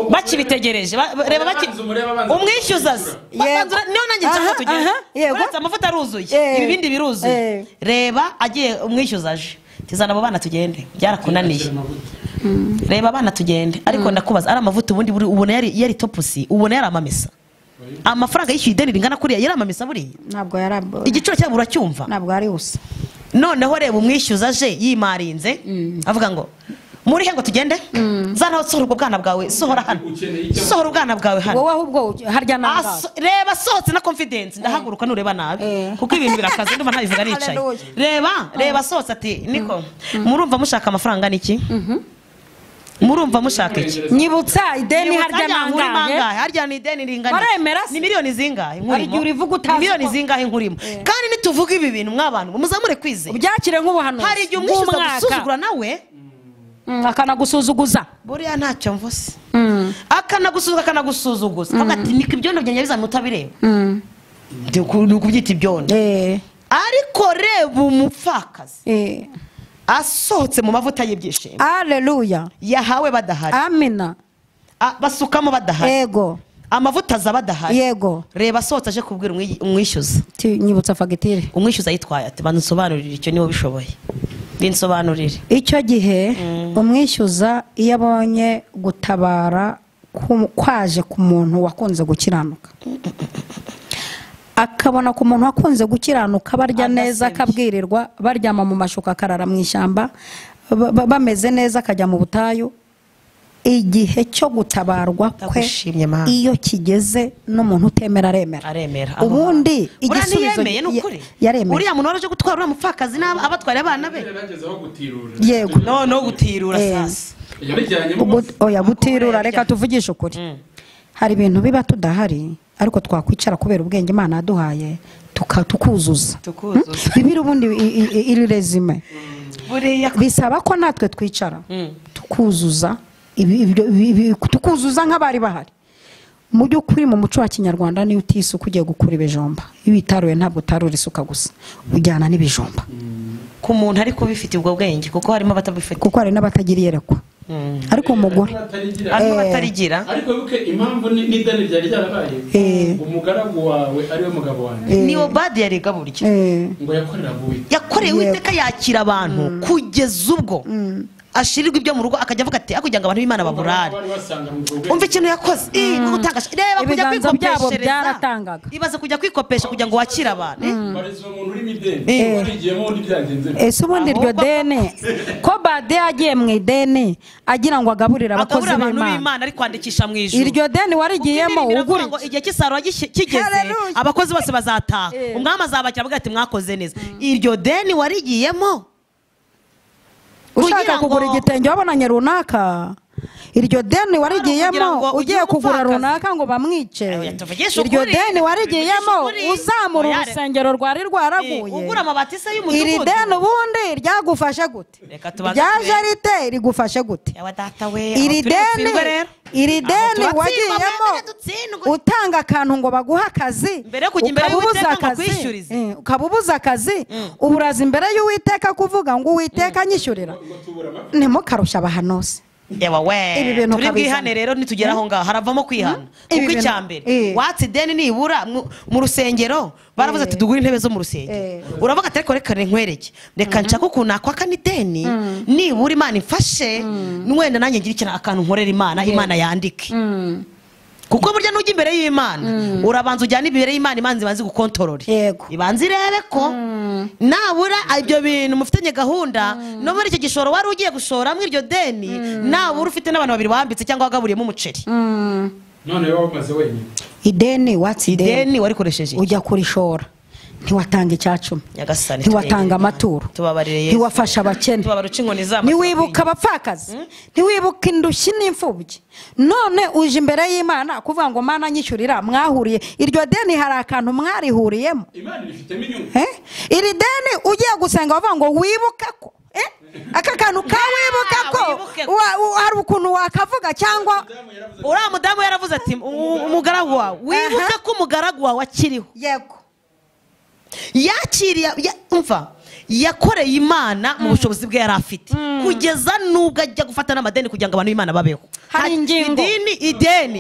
bakibitegereje reba umwishyuza niyo nanjye nshaka tugenda uretse amavuta aruzuye ibibindi biruzuye reba agiye umwishyuza aje tizana abo bana tugende byarakunaniye reba abana tugende ariko ndakubaza ari amavuta ubundi ubona yari topusi ubona yari amamesa amafaranga yishyuye ideni ringana kuriya yari amamesa buriya ntabwo yari igiciro cyabo uracyumva ntabwo ari usa noneho reba umwishyuza aje yimarinze avuga ngo muri he ngo tugende zana sohora ubwo bwana bwawe sohora hano sohora ubwana bwawe hano wowe ahubwo harya nanga reba sohotse na confidence ndahaguruka nureba nabi kuko ibintu birakaze ndumva ntabivuga nicaye reba sohotse ati niko murumva mushaka amafaranga niki murumva mushaka iki nyibutsa ideni harya nangahe harya ni ideni ringana ni miliyoni zingahe nkurimo ni miliyoni zingahe nkurimo kandi nituvuga ibi bintu mw'abantu muzamure kwizera byakire nk'ubuhanuzi hari igihe umwishyuza gusuzugura nawe akanagusuzuguza buriya ntacyo mvuze akanagusuzuguza ati niko ibyondo byanjye bizana utabireba ni ukubyita ibyondo ariko reba umupfakazi asohotse mu mavuta y'ibyishimo haleluya yahawe badahari amina basukamo badahari yego amavuta azaba adahari yego reba asohotse aje kubwira umwishyuza nyibutsa fagitire umwishyuza yitwaye ati bansobanurire icyo niwe bishoboye binsobanurire icyo gihe umwishyuza iyo abonye gutabara kwaje ku muntu wakunze gukiranuka akabona ku muntu wakunze gukiranuka barya neza akabwirirwa baryama mu mashuka akarara mu ishyamba bameze neza akajya mu butayu igihe cyo gutabarwa kwe iyo kigeze n'umuntu utemera aremera ubundi igisubizo yaremeye uriya muntu waraje gutwara uriya mupfakazi abatwara abana be yego no gutirura sasa oya gutirura reka tuvugishe ukuri hari ibintu biba tudahari ariko twakwicara kubera ubwenge Imana yaduhaye tukuzuza bibiri ubundi iri rezime bisaba ko natwe twicara tukuzuza tukuzuza nk'abari bahari mu by'ukuri mu muco wa kinyarwanda niyo utisuka ugiye gukura ibijumba iyo witaruye ntabwo utarura isuka gusa ujyana n'ibijumba ku muntu ariko bifite ubwo bwenge kuko harimo abatabifite kuko hari n'abatagira iyerekwa ariko umugore batarigira ariko buke impamvu n'ideni ryari ryarabaye umugaragu wawe ariwe mugabo wanjye ni Obadi yarega burya ngo yakoreye Uwiteka yakira abantu kugeza ubwo ashirirwa ibyo mu rugo akajya avuga ati akugira ngo abantu b'Imana baburare umva ikintu yakoze gutangasha reba kujya kwikopeshereza ibaze kujya kwikopesha kugira ngo wakire abantu ese ubundi iryo deni ko Bade yagiye mu ideni agira ngo agaburire abakozi b'Imana ari kwandikisha mu ijuru iryo deni warigiyemo ugura ngo igihe cy'isarura kigeze abakozi bose bazataha umwami azabakira avuga ati mwakoze neza iryo deni warigiyemo ushaka kugura igitenge wabonanye runaka iryo deni warigiyemo ugiye kugura runaka ngo bamwice iryo deni warigiyemo uzamura urusengero rwari rwaraguye ugura amabati se y'umudugudu iri deni ubundi ryagufashe gute ryaje rite rigufashe gute iri deni wagiyemo utanga akantu ngo baguha akazi ukabubuza akazi uburaza imbere y'Uwiteka kuvuga ngo Uwiteka anyishyurira ntimukarusha abahanuzi turi bwihane rero nitugera aho ngaho haravamo kwihana kuko icyambere watsi deni nibura mu rusengero baravuze ati dugura intebe zo mu rusengero uravuga ati ariko reka nkwereke reka nshaka ukuntu nakwaka n'ideni nibura Imana imfashe nwenda nanjye ngira ikintu akantu nkorera Imana yandike kuko burya nujya imbere y'Imana urabanza ujyana imbere y'Imana Imana ibanze gukontorore ibanze irebe ko nabura ibyo bintu mufitanye gahunda no muri icyo gishoro wari ugiye gushoramo iryo deni nabura ufite n'abantu babiri wambitse cyangwa wagaburiyemo umuceri none wowe umaze wenyine ideni watsi ideni warikoresheje ujya kurishora ntiwatanga icyacumi ntiwatanga amaturo ntiwafasha abakene ntiwibuka abapfakazi ntiwibuka indushyi n'imfubyi none uje imbere y'Imana kuvuga ngo Mana nyishyurira mwahuriye iryo deni hari akantu mwarihuriyemo iri deni ugiye gusenga bavuga ngo wibuke ko aka kantu kawibuka ko hari ukuntu wakavuga cyangwa uriya mudamu yaravuze ati umugaragu wawe wibuke ko umugaragu wawe akiriho yego yakiriye umva yakoreye Imana mu bushobozi bwe yari afite kugeza nubwo ajya gufata n'amadeni kugira ngo abantu b'Imana babeho hari ingingo iri deni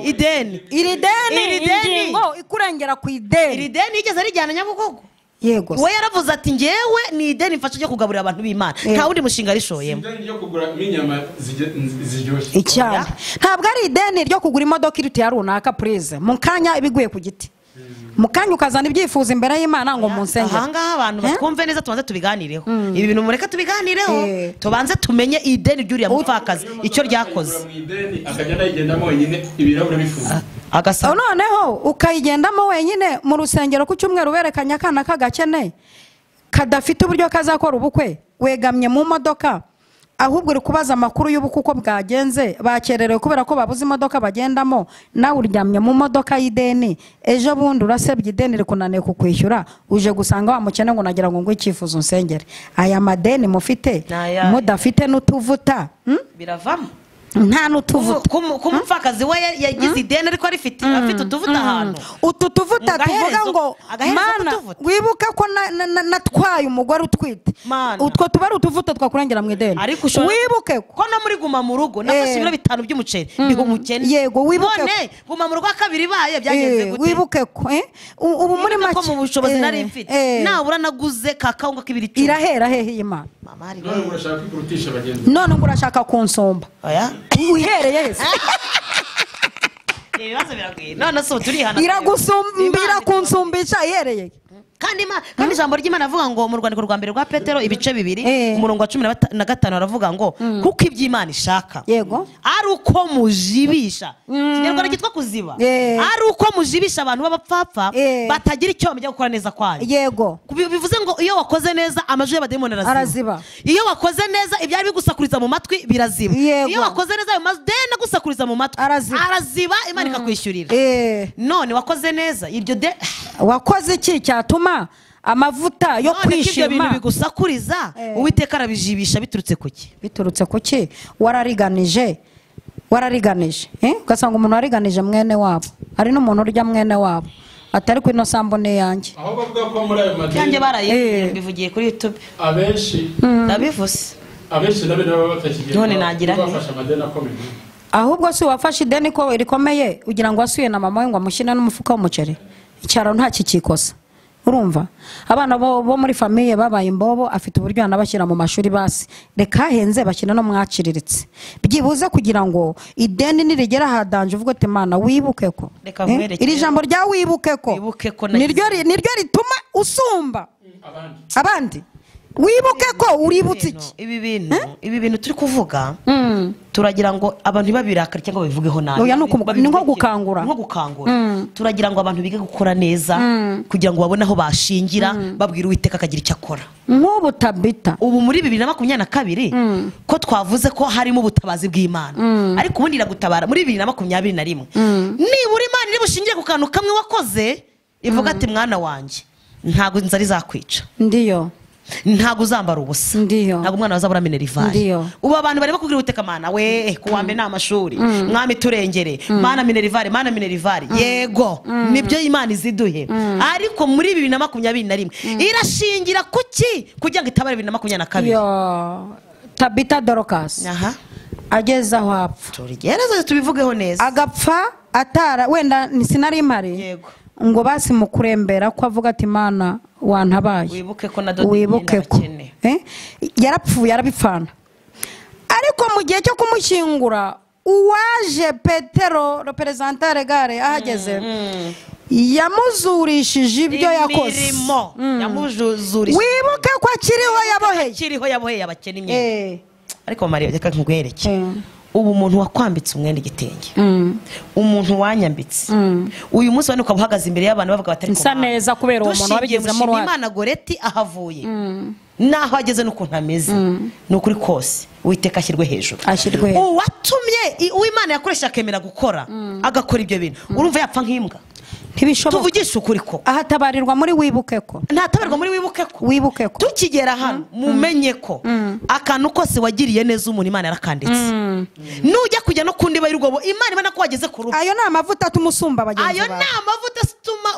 ikurengera ku ideni iri deni igeze rijyana Nyabugogo yego we yaravuze ati ngewe ni ideni mfasha ryo kugaburira abantu b'Imana nta wundi mushinga rishoyemo icyane ntabwo ari ideni ryo kugura imodoka irutiya runaka purize mu kanya ibiguye ku giti mukanya ukazana ibyifuzo imbere y'Imana ngo munsengere ahangaha abantu batwumve neza tubanze tubiganireho ibi bintu mureka tubiganireho tubanze tumenye ideni ry'uriya mupfakazi icyo ryakoze noneho ukayigendamo wenyine mu rusengero ku cyumweru berekanye akana k'agakene kadafite uburyo kazakora ubukwe wegamye mu modoka ahubwo uri kubaza amakuru y'ubukwe uko bwagenze bakererewe kubera ko babuze imodoka bagendamo nawe uryamye mu modoka y'ideni ejo bundi urasebye ideni rikunaniye kukwishyura uje gusanga wa mukene ngo nagira ngo icyifuzo unsengere aya madeni mufite mudafite n'utuvuta biravamo nta n'utuvuta kumupfakazi we yagize ideni ariko afite utuvuta ahantu utu tuvuta tuvuga ngo mana wibuke ko natwaye umugore utwite utwo tuba ari utuvuta twakurengera mu ideni wibuke ko no muri guma mu rugo nafashe ibiro 5 by'umuceri biho umukene yego wibuke none guma mu rugo akabiri baye byagenze gute wibuke ko ubu muri make ko mu bushobozi nari mfite nabura naguze kakawunga k'ibiri 10 irahera hehe Imana mama ari none urashaka kurutisha bagenzi none ngo urashaka kunsomba oya uhereye hese ibibazo biraguye none so turihana iragusumbira kunsumbisha ihereye kandi ijambo ry'Imana avuga ngo mu rwandiko rwa mbere rwa Petero ibice 2 umurongo wa 15 aravuga ngo kuko iby'Imana ishaka yego ari uko mujibisha kinyarwanda kitwa kuziba ari uko mujibisha abantu b'abapfapfa batagira icyo bamujya gukora neza kwanyu yego bivuze ngo iyo wakoze neza amajwi y'abademoni araziba iyo wakoze neza ibyari bigusakuriza mu matwi biraziba iyo wakoze neza ayo madeni agusakuriza mu matwi araziba Imana ikakwishyurira none wakoze neza iryo wakoze iki cyatuma amavuta yo kwishima ibintu bigusakuriza Uwiteka arabijibisha biturutse kuki warariganije ugasanga umuntu wariganije mwene wabo ari n'umuntu urya mwene wabo atari ku ino sambone yanjye aho bavuga ko muri ayo madini yanjye baraye bivugiye kuri YouTube abenshi ndabivuze nabe baba batakigiye none nagira bafasha amadeni akomeye ahubwo si wafashe ideni ko rikomeye ugira ngo asuye na mama we ngo amushyire n'umufuka w'umuceri icyaro nta kikikosa urumva abana bo muri famiye babaye imbobo afite uburyo anabashyira mu mashuri basi reka henze bashyira no mwaciriritse byibuze kugira ngo ideni nirigera hadanje uvuga ati Mana wibuke ko iri jambo rya wibuke ko niryo rituma usumba abandi wibuke ko uributse iki ibi bintu turi kuvuga turagira ngo abantu babirakara cyangwa babivugeho nabi ni nko gukangura turagira ngo abantu bige gukora neza kugira ngo babone aho bashingira babwira Uwiteka akagira icyo akora nk'ubu Tabita ubu muri 2022 ko twavuze ko harimo ubutabazi bw'Imana ariko ubundi iragutabara muri 2021 nibura Imana iri bushingiye ku kantu kamwe wakoze ivuga ati mwana wanjye ntago inzara izakwica ndiyo ntago uzambara ubusa ntago umwana wazabura minerivare ubu abantu bari bakubwira Uwiteka Mana we kuwambe n'amashuri mwami turengere Mana minerivare yego nibyo Imana iziduhe ariko muri 2021 irashingira kuki kugira ngo itabare 2022 Tabita Dorcas ageza aho apfa turigereza tubivugeho neza agapfa atara wenda sinari mari yego ngo basi mu kurembera ko avuga ati Mana wantabaye wibuke ko yarapfuye arabipfana ariko mu gihe cyo kumushyingura uwaje Petero representante gare ahageze yamuzurishije ibyo yakoze wibuke ko akiriho yaboheye abakene imyenda ariko Mariya reka nkugwereke ubu umuntu wakwambitse umwenda igitenge umuntu wanyambitse uyu munsi bane ukabahagaze imbere y'abantu bavuga batari nsa neza kubera uwo muntu wabigezemo uruhare Imana Goreti ahavuye naho ageze n'ukuntu ameze n'ukuri kose Uwiteka ashyirwe hejuru uwatumye uw'Imana yakoresha akemera gukora agakora ibyo bintu urumva yapfa nk'imbwa ntibishoboka tuvugisha ukuri ko ahatabarirwa muri wibuke ko ntatabarirwa muri wibuke ko tukigera hano mumenye ko akantu kose wagiriye neza umuntu Imana yarakanditse nujya kujya no kundi bayirwobo Imana ibana ko wageze ku rupfu ayo ni amavuta atumusumba bagenzi bawe ayo ni amavuta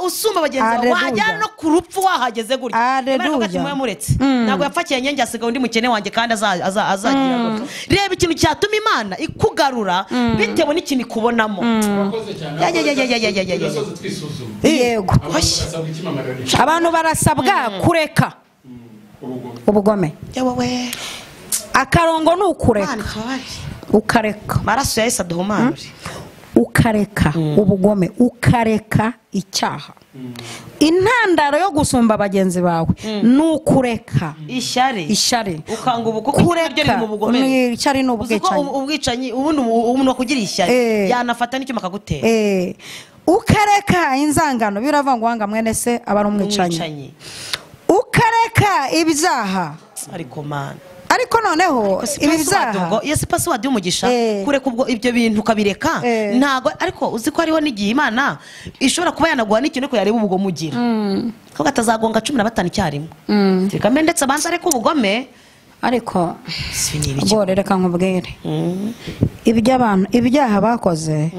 usumba bagenzi bawe wajyana no ku rupfu wahageze gutya Imana ati muyamuretse ntabwo yapfakiye nyenge asigaye undi mukene wanjye kandi azagira reba ikintu cyatuma Imana ikugarura bitewe n'ikintu ikubonamo yego abantu barasabwa kureka ubugome akarongo ni ukureka ukareka maraso ya Yesu aduhumanure ukareka ubugome ukareka icyaha intandaro yo gusumba bagenzi bawe ni ukureka ishyari ukanga ubukureka ishyari ubwicanyi umuntu wakugira ishyari yanafata n'icyuma akagutera ukareka inzangano biravangwanga mwene se aba ari umwicanyi ukareka ibyaha ariko noneho ibi byaha Yesu password y'umugisha kureka ubwo ibyo bintu ukabireka ntago ariko uzi ko ariho n'igihe Imana ishobora kuba yanaguha n'ikintu ko yareba ubwo mugira ko gatazagonga 15 icyarimwe reka ndetse abanza ariko ubugome ariko gore reka nkubwire ibyaha bakoze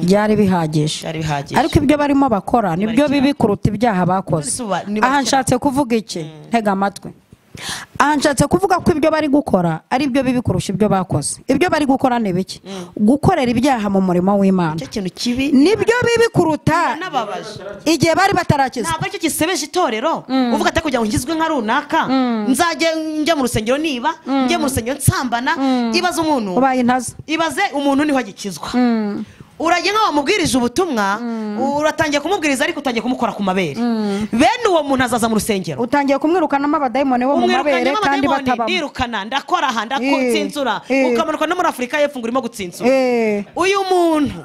byari bihagije ariko ibyo barimo bakora nibyo bibi kuruta ibyaha bakoze. Aha nshatse kuvuga iki? Ntega amatwi. Aha nshatse kuvuga ko ibyo bari gukora ari byo bibi kurusha ibyo bakoze. Ibyo bari gukora ni biki? Gukorera ibyaha mu murimo w'Imana nibyo bibi kuruta igihe bari batarakiza. Ntabwo aricyo gisebeje itorero uvuga ati kugira ngo ngizwe nka runaka nzajye njya mu rusengero niba njye mu rusengero nsambana. Ibaze umuntu ubaye intaza, ibaze umuntu niho agikizwa. Urajye nka wamubwirije ubutumwa uratangiye kumubwiriza ariko utangiye kumukora ku mabere. Bene uwo muntu azaza mu rusengero utangiye kumwirukanamo abadayimoni bo mu mabere kandi batabamo. Ndirukana ndakora aha ndakutsinsura ukamanuka no muri Afurika y'Epfo urimo gutsinsura. Uyu muntu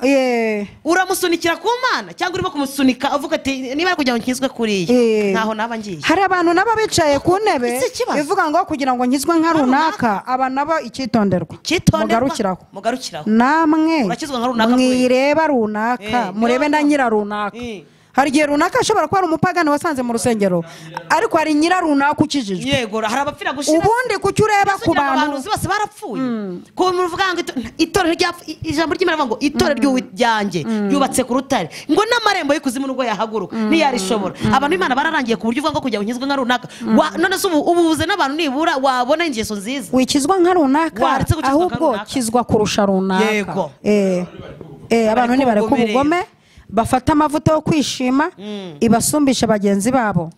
uramusunikira ku Mana cyangwa urimo kumusunika uvuga ati niba kugira ngo nkizwe kuriye ntaho naba ngiye. Hari abantu nabo bicaye ku ntebe bivuga ngo kugira ngo nkizwe nka runaka aba nabo icyitonderwa mugarukiraho namwe urakizwa nka runaka ireba runaka murebe na nyira runaka. Hari igihe runaka ashobora kuba ari umupagani wasanze mu rusengero ariko hari nyira runaka ukijijwe. Yego hari abapfira gushira ubundi kuki ureba ku bantu bose barapfuye ko muvuga ngo itorero ijambo ry'Imana ngo itorero ry'uw'ijyanjye yubatse ku rutare ngo n'amarembo y'ikuzimu nubwo yahaguruka ntiyarishobora. Abantu Imana bararangiye ku buryo uvuga ngo kugira ngo nkizwe nka runaka none se ububuze n'abantu nibura wabona ingeso nziza wikizwa nka runaka ahubwo kizwa kurusha runaka. Yego abantu nibareka ubugome bafata amavuta yo kwishima ibasumbishe bagenzi babo.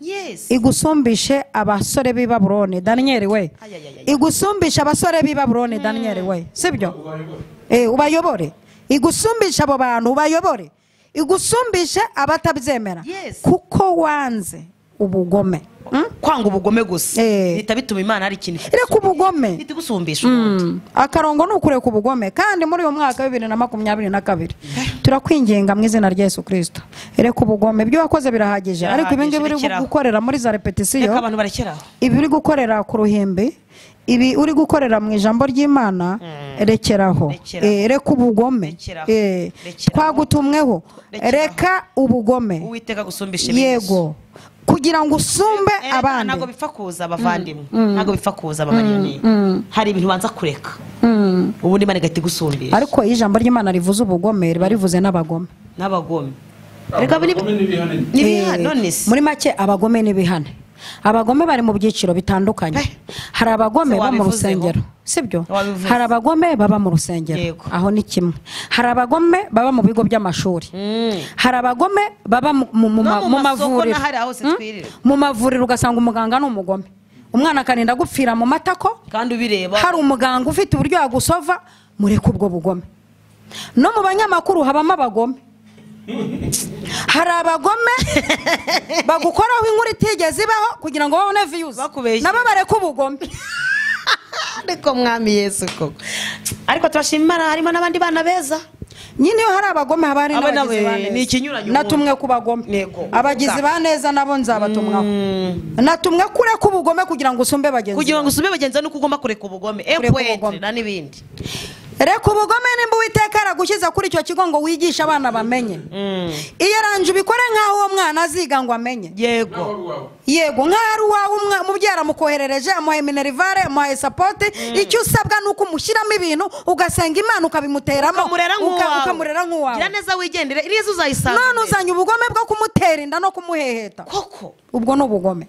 Igusumbishe abasore b'i Babuloni Daniel we, igusumbishe abasore b'i Babuloni Daniel we, sibyo? Ubayobore, igusumbishe abo bantu ubayobore, igusumbishe abatabyemera kuko wanze ubugome. Kwanga ubugome gusa bita bituma Imana ari ikintu reka ubugome itugusumbisha akarongo nukureka ubugome. Kandi muri uyu mwaka wa 2022 turakwinginga mu izina rya Yesu Kristo reka ubugome. Ibyo wakoze birahagije ariko ibingi biri gukorera muri za repetition reka abantu barekeraho. Ibi uri gukorera ku ruhimbi, ibi uri gukorera mu ijambo ry'Imana rekeraho. Reka ubugome twagutumweho, reka ubugome. Uwiteka gusumbisha yego kugira ngo usumbe abandi. Ntago bipfa kuza abavandimwe, ntago bipfa kuza abamariyoni. Hari ibintu banza kureka ubundi Imana igahita igusumbisha. Ariko ijambo ry'Imana rivuze ubugome riba rivuze n'abagome. Reka none muri make abagome n'ibihane. Abagome bari mu byiciro bitandukanye. Hari abagome bo mu rusengero, sibyo? Hari abagome baba mu rusengero, aho ni kimwe. Hari abagome baba mu bigo by'amashuri. Hari abagome baba mu mavuriro. Mu mavuriro ugasanga umuganga n'umugome, umwana akarinda gupfira mu matako kandi ubireba. Hari umuganga ufite uburyo yagusova. Mureke ubwo bugome. No mu banyamakuru habamo abagome. Hari abagome bagukoraho inkuru itigeze ibaho kugira ngo babone views, nabo bareka ubugome. Ariko mwami Yesu koko, ariko turashima harimo n'abandi bana beza. Nyine yo hari abagome habari n'abagizi baneza. Ni ikinyuranyo. Natumwe ku bagome. Abagizi baneza nabo nzabatumwaho. Natumwe kureka ubugome kugira ngo usumbe bagenzi. Kugira ngo usumbe bagenzi nuko ugomba kureka ubugome. Na nibindi. Reka ubugome nimba Uwiteka aragushyize kuri icyo kigo ngo wigishe abana bamenye. Iyo aranje ubikore nkaho uwo mwana aziga ngo amenye. Yego nk'ari uwawe mubyara mukoherereje amuhaye minerivare amuhaye support. Icyo usabwa nuko umushyiramo ibintu ugasenga Imana ukabimuteramo ukamurera nk'uwawe. Gira neza wigendere irizo uzayisanga. None uzanye ubugome bwo kumutera inda no kumuheheta. Koko ubwo no ubugome.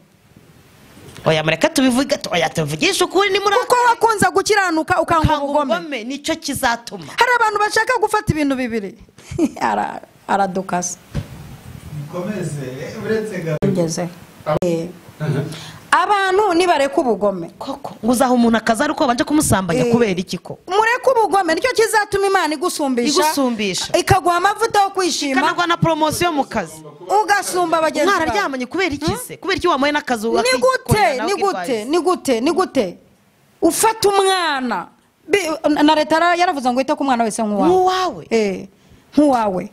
Oya mureka tubivuga tuvugisha ukuri ni muri kuko wakunze gukiranuka ukanga ubugome nicyo kizatuma. Hari abantu bashaka gufata ibintu bibiri aradukasa ngeze abantu nibareka ubugome koko nguzaho umuntu akaza ariko banje kumusambanya kubera iki ko mureka ubugome nicyo kizatuma Imana igusumbisha ikaguha amavuta yo kwishima ikanagwa na promotion mu kazi ugasumba bagenzi bawe. Mwararyamanye kubera iki se? Kubera iki wamuye n'akazi ni gute ufata umwana na leta yaravuze ngo ite ku mwana wese nk'uwawe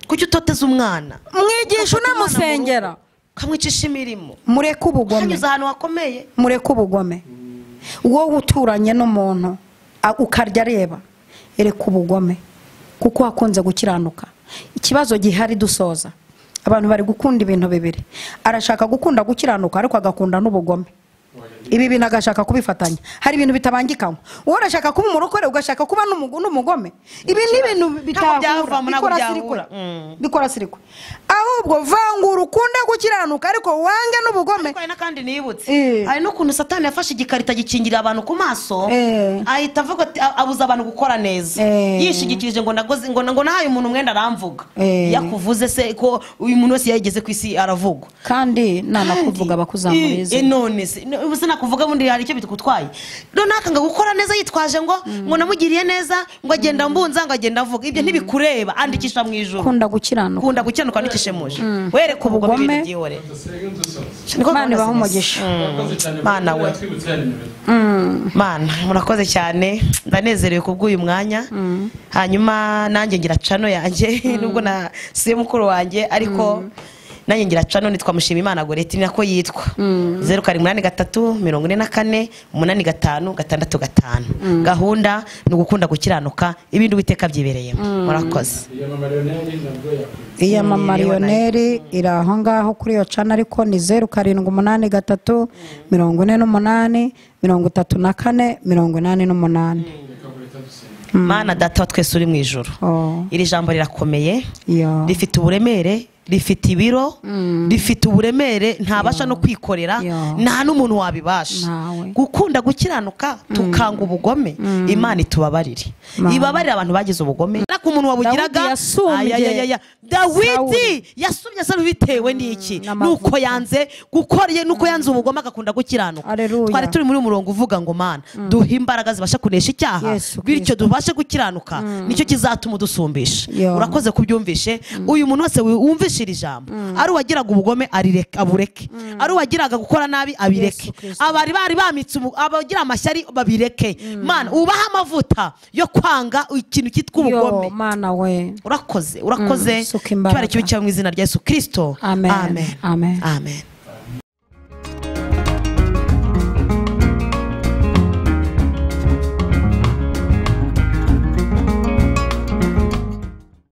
kuki utoteza umwana mwigisha unamusengera kamwicisha imirimo. Mureka ubugome hanyuze ahantu hakomeye. Mureka ubugome. Wowe uturanye n'umuntu ukarya areba, ereka ubugome kuko wakunze gukiranuka. Ikibazo gihari dusoza, abantu bari gukunda ibintu bibiri. Arashaka gukunda gukiranuka ariko agakunda n'ubugome. ibi bintu agashaka kubifatanya. Hari ibintu bitabangikanywa. Wowe urashaka kuba umurokore ugashaka kuba n'umugome. Ibi ni ibintu bitahura. Bikora sirikwa. Ahubwo vangura ukunda gukiranuka ariko wange n'ubugome. Ariko kandi nibutse. Hari no kuntu Satani yafashe igikarita gikingira abantu ku maso. Ahita avuga ati abuza abantu gukora neza. Yishigikirije ngo nagoze ngo nahaye umuntu mwenda aramvuga. Yakuvuze se ko uyu muntu wese yageze ku isi aravugwa. Kandi nanakuvuga bakuzamurize. None se ubuse nakuvuga bundi hari icyo bitugutwaye. None akanga gukora neza yitwaje ngo namugiriye neza ngo agenda mbunza ngo agenda avuga. Ibyo ntibikureba andikisha mu ijuru. Kunda gukiranuka andikishe muje. Were ku bugome byihore. Mana baho umugisha. Mana we. Mana murakoze cyane ndanezerewe kubw'uyu mwanya. Hanyuma nanjye ngira cano yanjye nubwo na siye mukuru wanjye ariko nanjye ngira cano nitwa Mushimiyimana Goreti nako yitwa 0783445565. Gahunda ni ugukunda gukiranuka ibindi Uwiteka byibereyemo. Murakoze. Iya mama Lionel iraho ngaho kuri yo cana ariko ni 0783483488. Mana data wa twese uri mu ijuru. Iri jambo rirakomeye. Rifite uburemere, rifite ibiro, rifite uburemere ntabasha no kwikorera nta n'umuntu wabibasha. Gukunda gukiranuka tukanga ubugome. Imana itubabarire. Ibabarira abantu bagize ubugome. Nako umuntu wabugiraga Dawidi yasumye asa bitewe n'iki? Nuko yanze gukoreye nuko yanze ubugome agakunda gukiranuka. Twari turi muri umurongo uvuga ngo Mana duhe imbaraga zibasha kunesha icyaha bityo dubashe gukiranuka nicyo kizatuma udusumbisha. Urakoze kubyumvishe. Uyu muntu wese wumvishe iri jambo ari wagiraga ubugome abureke, ari wagiraga gukora nabi abireke, abari bari bamitse abagira amashyari babireke. Mana ubaha amavuta yo kwanga ikintu cyitwa ubugome. Mana we urakoze cyari cyo mu izina rya Yesu Kristo. Amen.